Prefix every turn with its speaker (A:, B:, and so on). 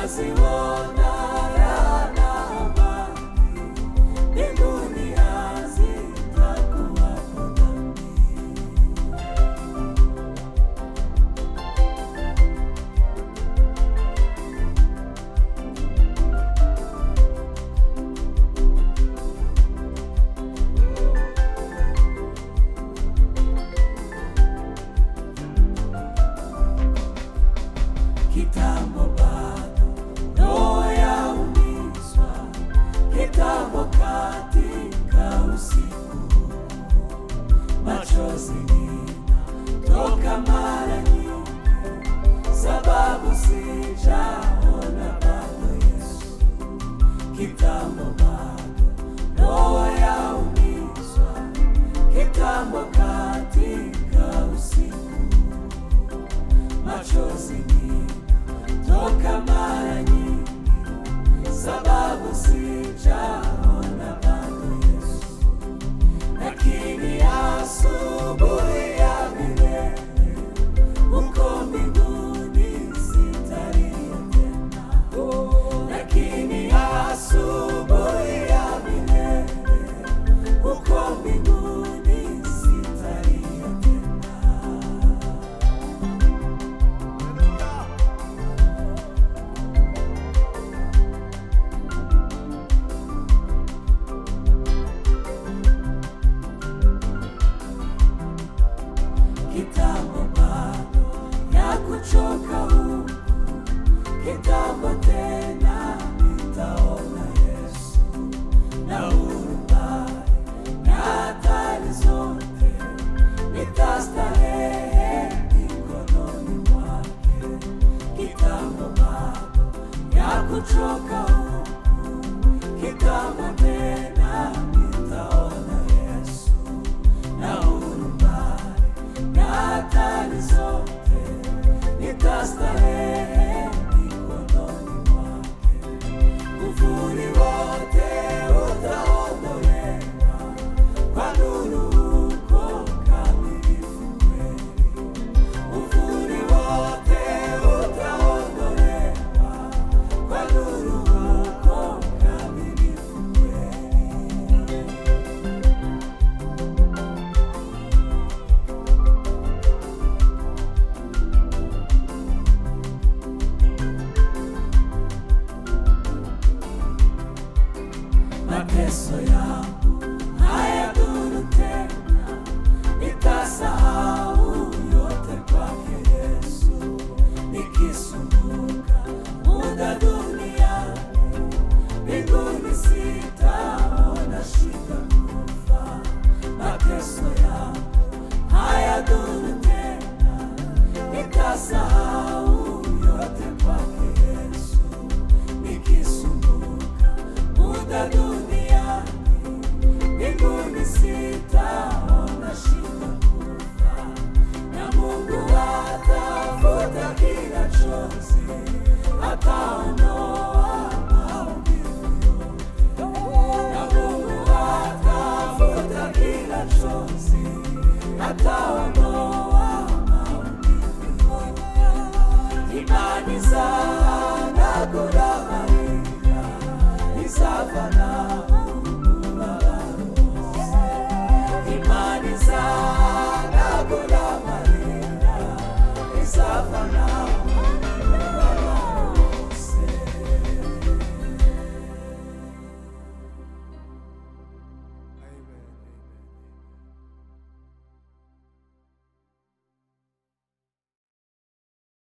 A: nitaziona raha na amani, mbinguni hazitakuwapo dhambi. Kitambo bado roho yaumizwa, kitambo katika usiku, machozi ninatoka mara nyingi, sababu sijaona bado Yesu. Kitambo bado roho yaumizwa, kitambo katika usiku, machozi toka mara nyingi, sababu sijaona bado Yesu. Lakini asubuhi ya milele, uko mbinguni sitalia tena. Lakini asubuhi ya milele, uko mbinguni sitalia tena. Kitambo bado ya kuchoka huku, kitambo tena nitaona Yesu. Na urubani na hatari zote nitastarehe mikononi mwake. Kitambo bado ya kuchoka huku, kitambo tena nitaona Yesu. Na hatari zote nitastarehe mikononi mwake. Uvuli wote utaondolewa, kwa nuru uko kamilifu kweli. Uvuli wote utaondolewa, kwa nuru uko kamilifu kweli. Mateso yangu